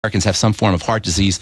Americans have some form of heart disease,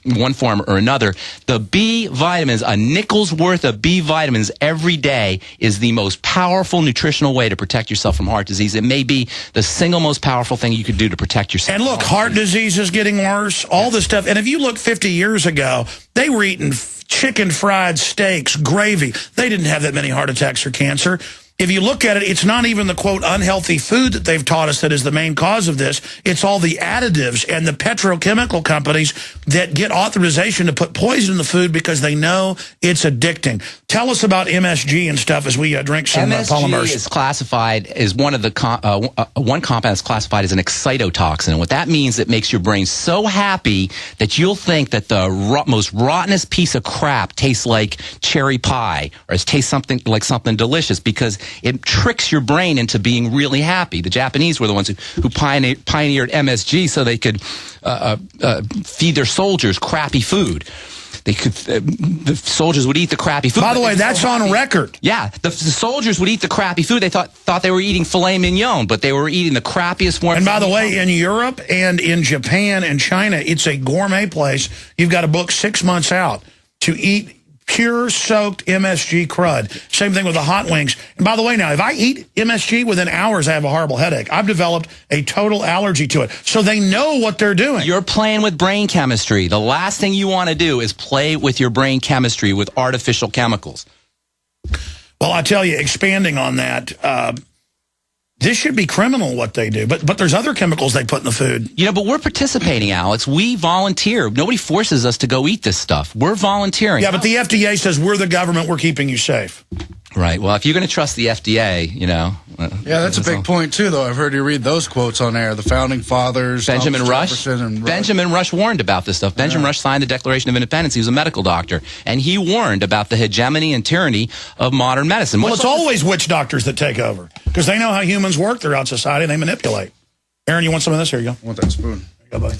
one form or another. The B vitamins, a nickel's worth of B vitamins every day, is the most powerful nutritional way to protect yourself from heart disease. It may be the single most powerful thing you could do to protect yourself. And look, heart disease is getting worse, all this stuff. And if you look 50 years ago, they were eating chicken fried steaks, gravy. They didn't have that many heart attacks or cancer. If you look at it, it's not even the, quote, unhealthy food that they've taught us that is the main cause of this. It's all the additives and the petrochemical companies that get authorization to put poison in the food because they know it's addicting. Tell us about MSG and stuff as we drink some polymers. MSG is classified as one of the one compound is classified as an excitotoxin. And what that means, it makes your brain so happy that you'll think that the most rottenest piece of crap tastes like cherry pie, or it tastes something like something delicious, because it tricks your brain into being really happy. The Japanese were the ones who pioneered MSG so they could feed their soldiers crappy food. The soldiers would eat the crappy food. By the way, that's on record. Yeah, the soldiers would eat the crappy food. They thought they were eating filet mignon, but they were eating the crappiest form. And by the way, in Europe and in Japan and China, it's a gourmet place. You've got to book 6 months out to eat pure soaked MSG crud. Same thing with the hot wings. And by the way, now, if I eat MSG within hours, I have a horrible headache. I've developed a total allergy to it. So they know what they're doing. You're playing with brain chemistry. The last thing you want to do is play with your brain chemistry with artificial chemicals. Well, I tell you, expanding on that, this should be criminal what they do, but there's other chemicals they put in the food. You know, but we're participating, Alex. We volunteer. Nobody forces us to go eat this stuff. We're volunteering. Yeah, but the FDA says we're the government. We're keeping you safe. Right. Well, if you're going to trust the FDA, you know. Yeah, that's a big point, too, though. I've heard you read those quotes on air. The Founding Fathers, Benjamin Rush. Benjamin Rush warned about this stuff. Benjamin Rush signed the Declaration of Independence. He was a medical doctor. And he warned about the hegemony and tyranny of modern medicine. Well, it's always witch doctors that take over, because they know how humans work throughout society and they manipulate. Aaron, you want some of this? Here you go. I want that spoon. There you go, buddy.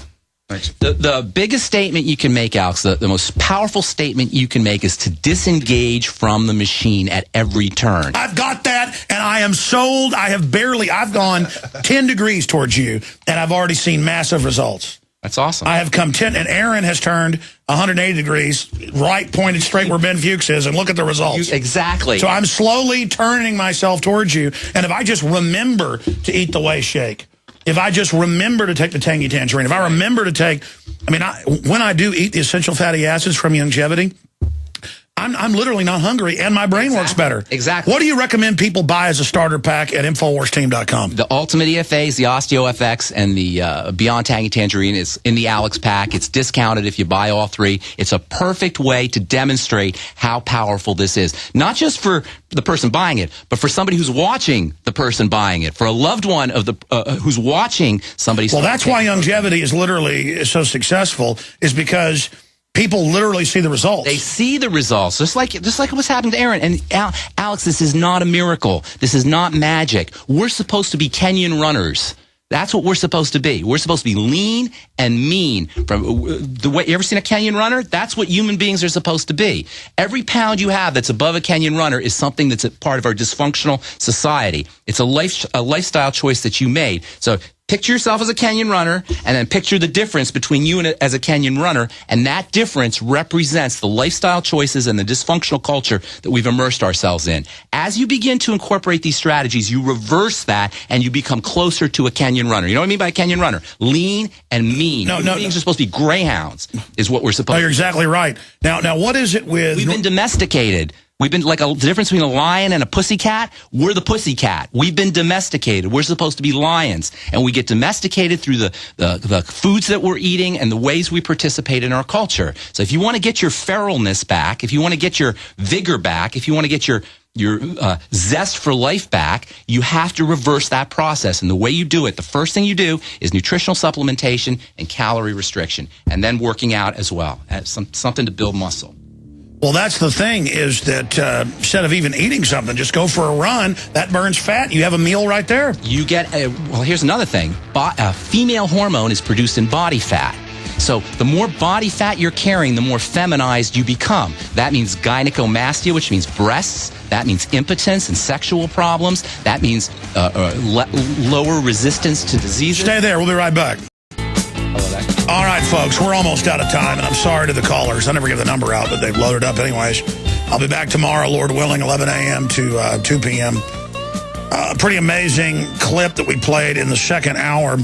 Thanks. The biggest statement you can make, Alex, the most powerful statement you can make is to disengage from the machine at every turn. I've got that, and I am sold. I've gone 10 degrees towards you, and I've already seen massive results. That's awesome. I have come 10, and Aaron has turned 180 degrees, right pointed straight where Ben Fuchs is, and look at the results. Exactly. So I'm slowly turning myself towards you, and if I just remember to eat the whey shake, if I just remember to take the tangy tangerine, if I remember to take, when I do eat the essential fatty acids from longevity, I'm literally not hungry, and my brain works better. Exactly. What do you recommend people buy as a starter pack at InfoWarsTeam.com? The Ultimate EFAs, the OsteoFX, and the Beyond Tangy Tangerine is in the Alex pack. It's discounted if you buy all three. It's a perfect way to demonstrate how powerful this is. Not just for the person buying it, but for somebody who's watching the person buying it, for a loved one of the who's watching somebody. Well, that's why longevity is literally so successful, is because people literally see the results. They see the results, just like what's happened to Aaron. And Alex, this is not a miracle. This is not magic. We're supposed to be Kenyan runners. That's what we're supposed to be. We're supposed to be lean and mean. From the way, you ever seen a Kenyan runner? That's what human beings are supposed to be. Every pound you have that's above a Kenyan runner is something that's a part of our dysfunctional society. It's a lifestyle choice that you made. So picture yourself as a Kenyan runner, and then picture the difference between you and as a Kenyan runner, and that difference represents the lifestyle choices and the dysfunctional culture that we've immersed ourselves in. As you begin to incorporate these strategies, you reverse that, and you become closer to a Kenyan runner. You know what I mean by a Kenyan runner? Lean and mean. Human beings are supposed to be greyhounds, is what we're supposed to be. You're exactly right. Now, what is it with... We've been domesticated. We've been like the difference between a lion and a pussycat. We're the pussycat. We've been domesticated. We're supposed to be lions, and we get domesticated through the foods that we're eating and the ways we participate in our culture. So if you want to get your feralness back, if you want to get your vigor back, if you want to get your zest for life back, you have to reverse that process. And the way you do it, the first thing you do is nutritional supplementation and calorie restriction, and then working out as well, something to build muscle. Well, that's the thing, is that instead of even eating something, just go for a run. That burns fat. You have a meal right there. You get, well, here's another thing. Female hormone is produced in body fat. So the more body fat you're carrying, the more feminized you become. That means gynecomastia, which means breasts. That means impotence and sexual problems. That means lower resistance to diseases. Stay there. We'll be right back. All right, folks, we're almost out of time, and I'm sorry to the callers. I never give the number out, but they've loaded up anyways. I'll be back tomorrow, Lord willing, 11 a.m. to 2 p.m. A pretty amazing clip that we played in the second hour.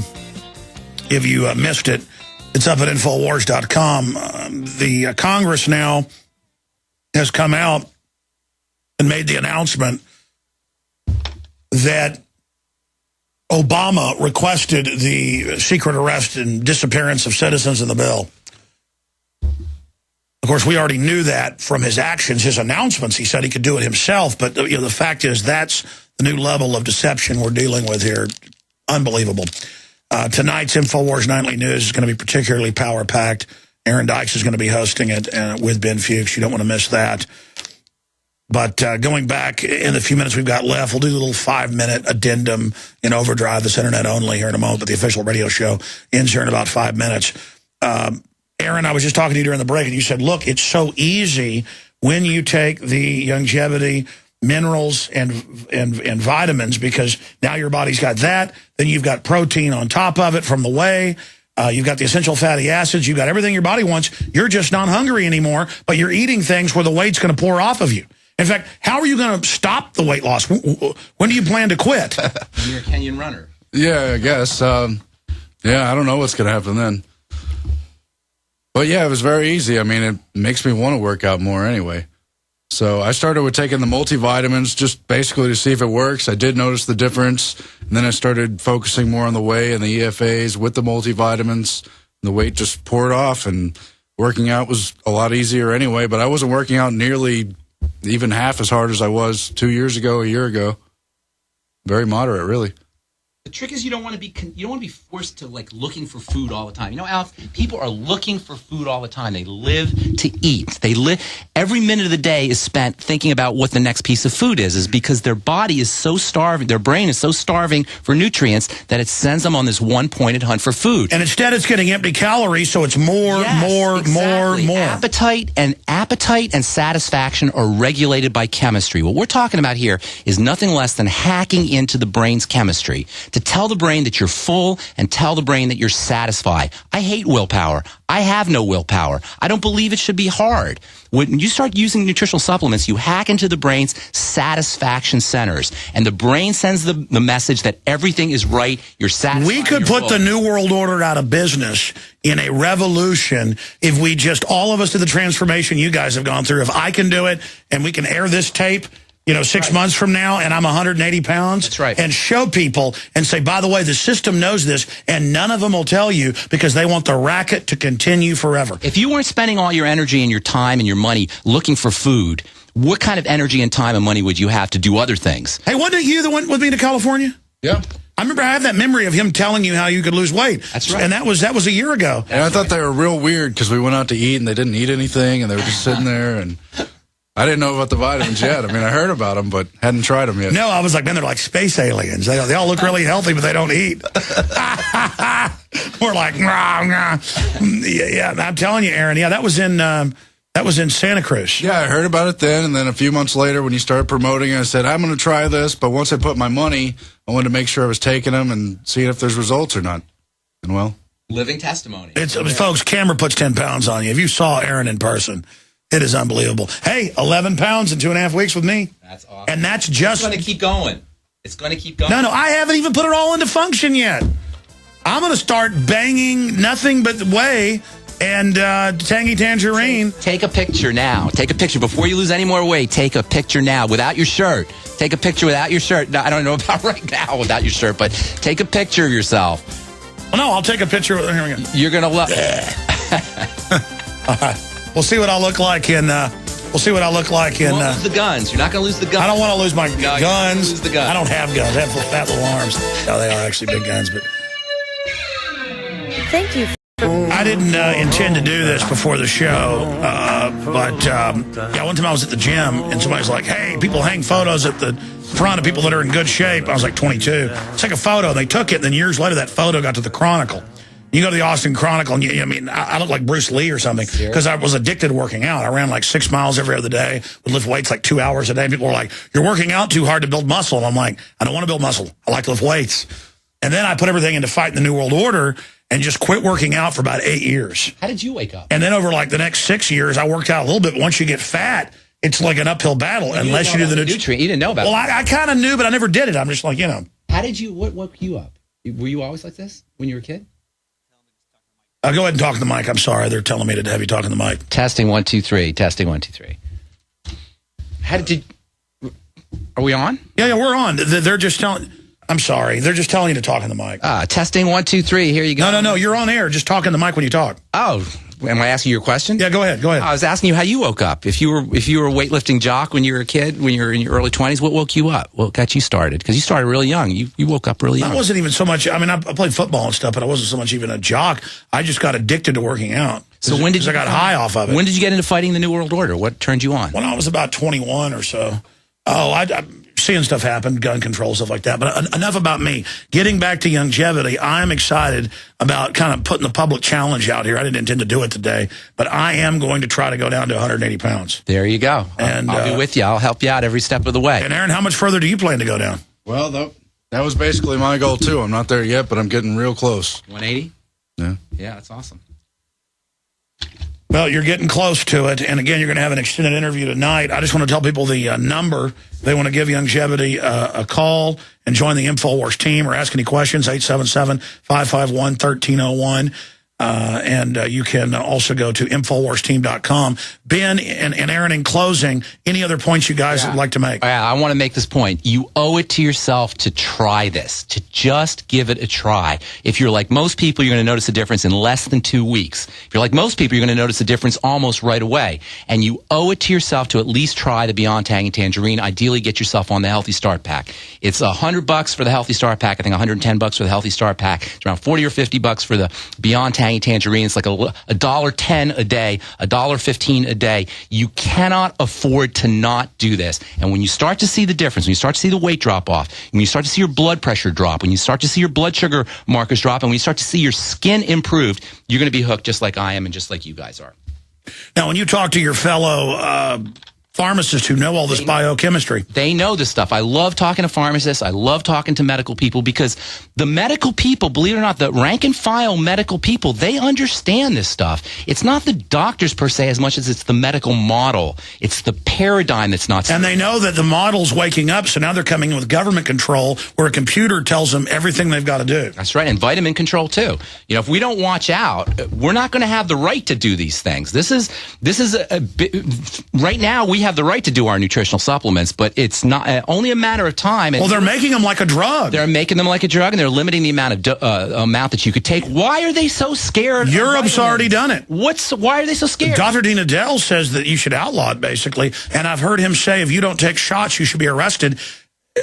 If you missed it, it's up at Infowars.com. The Congress now has come out and made the announcement that Obama requested the secret arrest and disappearance of citizens in the bill. Of course, we already knew that from his actions, his announcements. He said he could do it himself, but the fact is that's the new level of deception we're dealing with here. Unbelievable. Tonight's InfoWars Nightly News is going to be particularly power-packed. Aaron Dykes is going to be hosting it with Ben Fuchs. You don't want to miss that. But going back in the few minutes we've got left, we'll do a little 5-minute addendum in Overdrive, this internet only here in a moment, but the official radio show ends here in about 5 minutes. Aaron, I was just talking to you during the break, and you said, look, it's so easy when you take the longevity minerals and vitamins, because now your body's got that. Then you've got protein on top of it from the whey. You've got the essential fatty acids. You've got everything your body wants. You're just not hungry anymore, but you're eating things where the weight's going to pour off of you. In fact, how are you going to stop the weight loss? When do you plan to quit? When you're a Kenyan runner. Yeah, I guess. Yeah, I don't know what's going to happen then. But yeah, it was very easy. I mean, it makes me want to work out more anyway. So I started with taking the multivitamins just basically to see if it works. I did notice the difference. And then I started focusing more on the whey and the EFAs with the multivitamins. The weight just poured off, and working out was a lot easier anyway. But I wasn't working out nearly even half as hard as I was 2 years ago, a year ago. Very moderate, really. The trick is you don't want to be forced to like looking for food all the time. You know, Alex, people are looking for food all the time. They live to eat. Every minute of the day is spent thinking about what the next piece of food is because their body is so starving, their brain is so starving for nutrients that it sends them on this one-pointed hunt for food. And instead it's getting empty calories, so it's more. Appetite and satisfaction are regulated by chemistry. What we're talking about here is nothing less than hacking into the brain's chemistry to tell the brain that you're full and tell the brain that you're satisfied. I hate willpower. I have no willpower. I don't believe it should be hard. When you start using nutritional supplements, you hack into the brain's satisfaction centers, and the brain sends the message that everything is right, you're satisfied. We could put the New World Order out of business in a revolution if we just, all of us, did the transformation you guys have gone through. If I can do it, and we can air this tape, 6 months from now, and I'm 180 pounds. That's right. And show people and say, by the way, the system knows this, and none of them will tell you because they want the racket to continue forever. If you weren't spending all your energy and your time and your money looking for food, what kind of energy and time and money would you have to do other things? Hey, wasn't it you that went with me to California? Yeah. I remember I have that memory of him telling you how you could lose weight. That's right. And that was a year ago. And I thought they were real weird because we went out to eat and they didn't eat anything and they were just sitting there, and I didn't know about the vitamins yet. I mean, I heard about them, but hadn't tried them yet. No, I was like, man, they're like space aliens. They all look really healthy, but they don't eat. We're like, nah. Yeah, I'm telling you, Aaron. Yeah, that was in Santa Cruz. Yeah, I heard about it then, and then a few months later when you started promoting it, I said, I'm going to try this, but once I put my money, I wanted to make sure I was taking them and seeing if there's results or not. And well, living testimony. Folks, camera puts 10 pounds on you. If you saw Aaron in person, it is unbelievable. Hey, 11 pounds in 2.5 weeks with me. That's awesome. And that's just... It's going to keep going. It's going to keep going. No, I haven't even put it all into function yet. I'm going to start banging nothing but whey and tangy tangerine. Take a picture now. Take a picture. Before you lose any more weight, take a picture now without your shirt. Take a picture without your shirt. Now, I don't know about right now without your shirt, but take a picture of yourself. Well, no, I'll take a picture. Here we go. You're going to love... All right. We'll see what I'll look like in... You won't lose the guns. You're not going to lose the guns. I don't want to lose my guns. Lose the guns. I don't have guns. I have fat little arms. No, they are actually big guns. But thank you. I didn't intend to do this before the show, but one time I was at the gym, and somebody's like, hey, people hang photos at the front of people that are in good shape. I was like 22. Take a photo. They took it, and then years later, that photo got to the Chronicle. You go to the Austin Chronicle, and I look like Bruce Lee or something because I was addicted to working out. I ran like 6 miles every other day, would lift weights like 2 hours a day. People were like, you're working out too hard to build muscle. And I'm like, I don't want to build muscle. I like to lift weights. And then I put everything into fighting the New World Order, and just quit working out for about 8 years. How did you wake up? And then over like the next 6 years, I worked out a little bit. Once you get fat, it's like an uphill battle unless you do the nutrient. You didn't know about Well, I kind of knew, but I never did it. I'm just like, How did you, what woke you up? Were you always like this when you were a kid? Go ahead and talk to the mic. I'm sorry. They're telling me to have you talk to the mic. Testing 1 2 3. Testing 1 2 3. How did you? Are we on? Yeah, we're on. They're just telling. I'm sorry. They're just telling you to talk in the mic. Testing 1 2 3. Here you go. No. You're on air. Just talk in the mic when you talk. Oh, am I asking you a question? Yeah, go ahead. I was asking you how you woke up. If you were a weightlifting jock when you were a kid, when you were in your early 20s, what woke you up? What got you started? Because you started really young. You woke up really young. I wasn't even so much. I mean, I played football and stuff, but I wasn't so much even a jock. I just got addicted to working out. So when did you? I got high off of it. When did you get into fighting the New World Order? What turned you on? When I was about 21 or so. I'm seeing stuff happen, gun control, stuff like that. But enough about me. Getting back to longevity, I'm excited about kind of putting the public challenge out here. I didn't intend to do it today, but I am going to try to go down to 180 pounds. There you go. And I'll be with you. I'll help you out every step of the way. And Aaron, how much further do you plan to go down? Well, that was basically my goal, too. I'm not there yet, but I'm getting real close. 180? Yeah. Yeah, that's awesome. Well, you're getting close to it. And again, you're going to have an extended interview tonight. I just want to tell people the number. They want to give Longevity a call and join the InfoWars team or ask any questions, 877-551-1301. And you can also go to InfoWarsTeam.com. Ben and Aaron, in closing, any other points you guys would like to make? I want to make this point. You owe it to yourself to try this, to just give it a try. If you're like most people, you're going to notice a difference in less than 2 weeks. If you're like most people, you're going to notice a difference almost right away. And you owe it to yourself to at least try the Beyond Tang and Tangerine. Ideally, get yourself on the Healthy Start Pack. It's $100 for the Healthy Start Pack. I think $110 for the Healthy Start Pack. It's around $40 or $50 for the Beyond Tang and Tangerine. It's like $1.10 a day, $1.15 a day. You cannot afford to not do this. And when you start to see the difference, when you start to see the weight drop off, when you start to see your blood pressure drop, when you start to see your blood sugar markers drop, and when you start to see your skin improved, you're going to be hooked just like I am and just like you guys are. Now, when you talk to your fellow pharmacists who know all this biochemistry. They know this stuff. I love talking to pharmacists. I love talking to medical people because the medical people, believe it or not, the rank and file medical people, they understand this stuff. It's not the doctors per se as much as it's the medical model. It's the paradigm that's not. And they know that the model's waking up, so now they're coming in with government control where a computer tells them everything they've got to do. That's right, and vitamin control too. You know, if we don't watch out, we're not going to have the right to do these things. This is right now we have the right to do our nutritional supplements, but it's not only a matter of time. Well, they're making them like a drug. They're making them like a drug, and they're limiting the amount that you could take. Why are they so scared? Europe's already done it. Why are they so scared? Dr. Dina Dell says that you should outlaw it, basically. And I've heard him say, if you don't take shots, you should be arrested.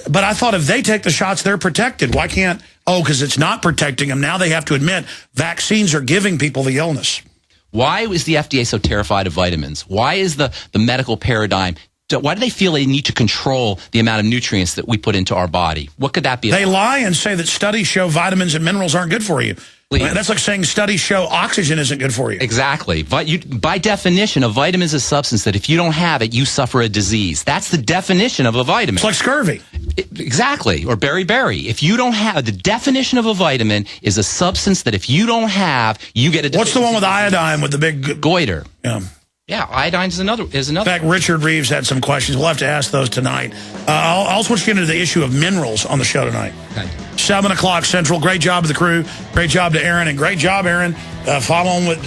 But I thought if they take the shots, they're protected. Why can't? Oh, because it's not protecting them. Now they have to admit vaccines are giving people the illness. Why is the FDA so terrified of vitamins? Why is the medical paradigm? Why do they feel they need to control the amount of nutrients that we put into our body? What could that be? They lie and say that studies show vitamins and minerals aren't good for you. That's like saying studies show oxygen isn't good for you. Exactly. By definition, a vitamin is a substance that if you don't have it, you suffer a disease. That's the definition of a vitamin. It's like scurvy. Exactly. Or beriberi. If you don't have, the definition of a vitamin is a substance that if you don't have, you get a disease. What's the one with iodine with the big... Goiter. Yeah. Yeah, iodine is another. In fact, Richard Reeves had some questions. We'll have to ask those tonight. I'll also want you to get into the issue of minerals on the show tonight. Okay. 7 o'clock Central. Great job to the crew. Great job to Aaron. And great job, Aaron, following what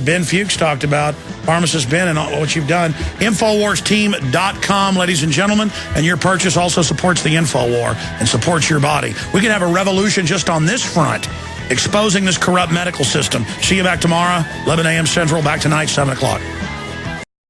Ben Fuchs talked about, Pharmacist Ben, and all what you've done. InfoWarsTeam.com, ladies and gentlemen. And your purchase also supports the InfoWar and supports your body. We can have a revolution just on this front, exposing this corrupt medical system. See you back tomorrow, 11 a.m. Central. Back tonight, 7 o'clock.